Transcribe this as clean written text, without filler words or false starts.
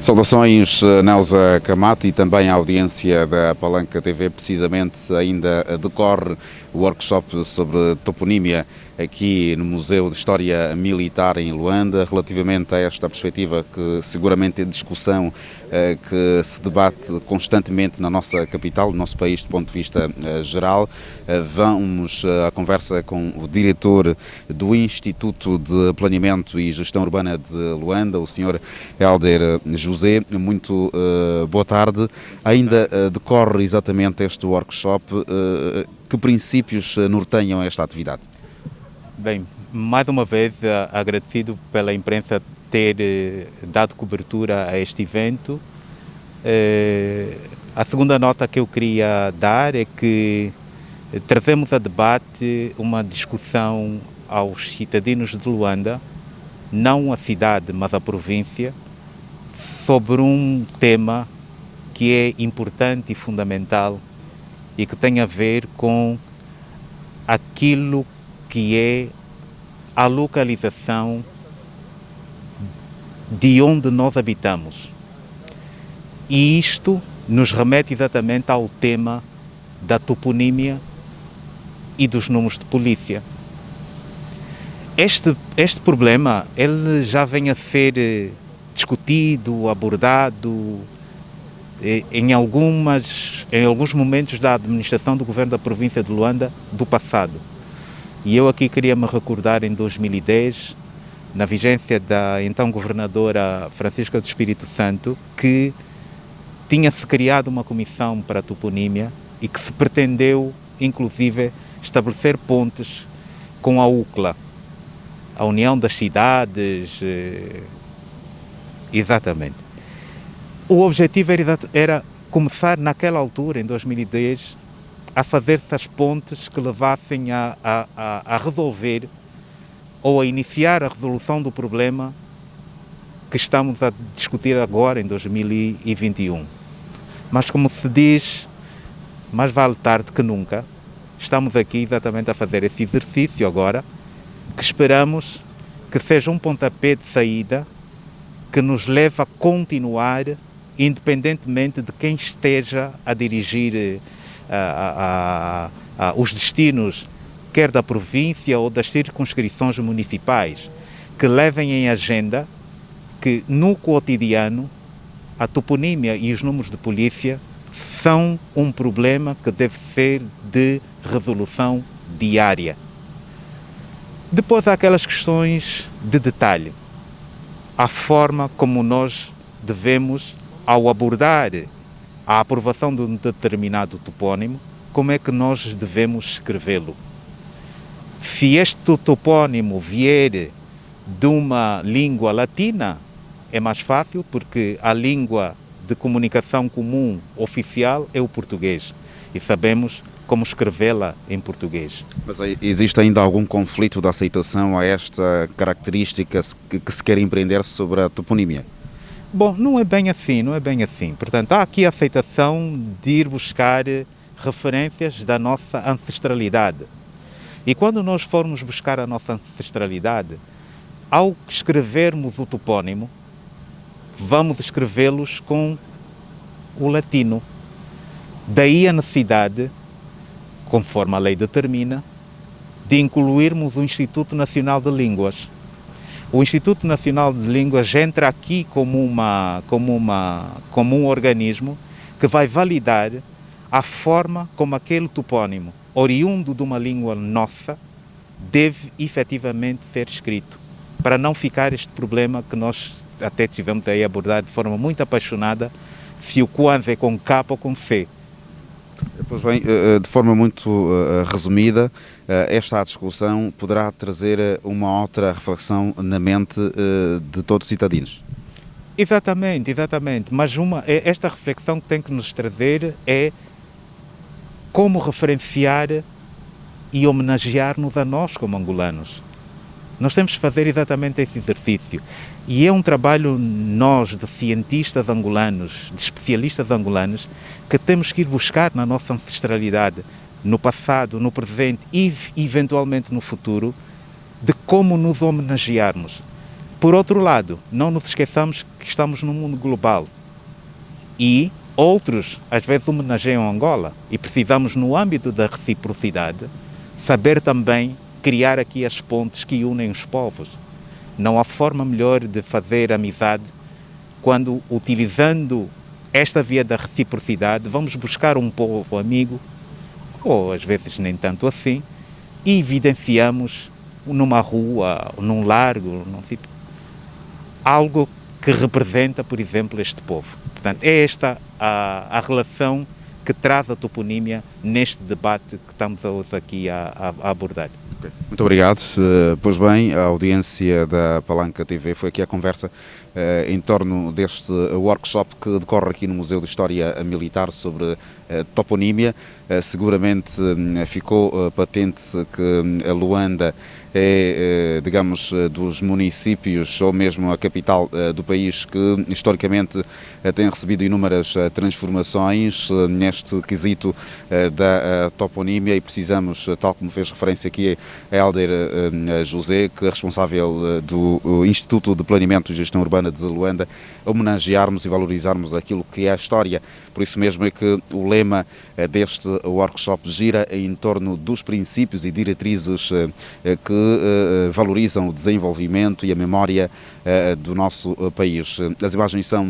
Saudações, Neuza Camato, e também a audiência da Palanca TV. Precisamente ainda decorre o workshop sobre toponímia aqui no Museu de História Militar em Luanda, relativamente a esta perspectiva que seguramente é discussão que se debate constantemente na nossa capital, no nosso país, do ponto de vista geral. Vamos à conversa com o diretor do Instituto de Planeamento e Gestão Urbana de Luanda, o Sr. Hélder José. Muito boa tarde. Ainda decorre exatamente este workshop. Que princípios norteiam esta atividade? Bem, mais uma vez agradecido pela imprensa ter dado cobertura a este evento. A segunda nota que eu queria dar é que trazemos a debate uma discussão aos cidadãos de Luanda, não a cidade, mas a província, sobre um tema que é importante e fundamental e que tem a ver com aquilo que é a localização de onde nós habitamos. E isto nos remete exatamente ao tema da toponímia e dos números de polícia. Este problema ele já vem a ser discutido, abordado em alguns momentos da administração do governo da província de Luanda do passado. E eu aqui queria me recordar em 2010, na vigência da então governadora Francisca do Espírito Santo, que tinha-se criado uma comissão para a toponímia e que se pretendeu, inclusive, estabelecer pontes com a UCLA, a União das Cidades, exatamente. O objetivo era começar naquela altura, em 2010, a fazer essas pontes que levassem a resolver ou a iniciar a resolução do problema que estamos a discutir agora em 2021. Mas como se diz, mais vale tarde que nunca, estamos aqui exatamente a fazer esse exercício agora, que esperamos que seja um pontapé de saída que nos leve a continuar, independentemente de quem esteja a dirigir os destinos, quer da província ou das circunscrições municipais, que levem em agenda que no cotidiano a toponímia e os números de polícia são um problema que deve ser de resolução diária. Depois há aquelas questões de detalhe, a forma como nós devemos, ao abordar a aprovação de um determinado topónimo, como é que nós devemos escrevê-lo. Se este topónimo vier de uma língua latina, é mais fácil, porque a língua de comunicação comum oficial é o português e sabemos como escrevê-la em português. Mas existe ainda algum conflito de aceitação a esta característica que se quer empreender sobre a toponímia? Bom, não é bem assim. Portanto, há aqui a aceitação de ir buscar referências da nossa ancestralidade. E quando nós formos buscar a nossa ancestralidade, ao escrevermos o topónimo, vamos escrevê-los com o latino. Daí a necessidade, conforme a lei determina, de incluirmos o Instituto Nacional de Línguas. O Instituto Nacional de Línguas entra aqui como um organismo que vai validar a forma como aquele topónimo, oriundo de uma língua nossa, deve efetivamente ser escrito, para não ficar este problema que nós até tivemos aí a abordar de forma muito apaixonada, se o Kwanzaa é com K ou com C. Pois bem, de forma muito resumida, esta discussão poderá trazer uma outra reflexão na mente de todos os cidadãos. Exatamente. Mas esta reflexão que tem que nos trazer é como referenciar e homenagear-nos a nós como angolanos. Nós temos que fazer exatamente esse exercício. E é um trabalho, nós, de cientistas angolanos, de especialistas angolanos, que temos que ir buscar na nossa ancestralidade, no passado, no presente e, eventualmente, no futuro, de como nos homenagearmos. Por outro lado, não nos esqueçamos que estamos num mundo global e outros, às vezes, homenageiam Angola e precisamos, no âmbito da reciprocidade, saber também criar aqui as pontes que unem os povos. Não há forma melhor de fazer amizade quando, utilizando esta via da reciprocidade, vamos buscar um povo amigo, ou às vezes nem tanto assim, e evidenciamos numa rua, num largo, num sítio, algo que representa, por exemplo, este povo. Portanto, é esta a relação que traz a toponímia neste debate que estamos hoje aqui a abordar. Muito obrigado. Pois bem, a audiência da Palanca TV foi aqui a conversa em torno deste workshop que decorre aqui no Museu de História Militar sobre toponímia. Seguramente ficou patente que a Luanda é, digamos, dos municípios ou mesmo a capital do país que historicamente tem recebido inúmeras transformações neste quesito da toponímia e precisamos, tal como fez referência aqui a Helder José, que é responsável do Instituto de Planeamento e Gestão Urbana de Luanda, homenagearmos e valorizarmos aquilo que é a história. Por isso mesmo é que o lema deste workshop gira em torno dos princípios e diretrizes que valorizam o desenvolvimento e a memória do nosso país. As imagens são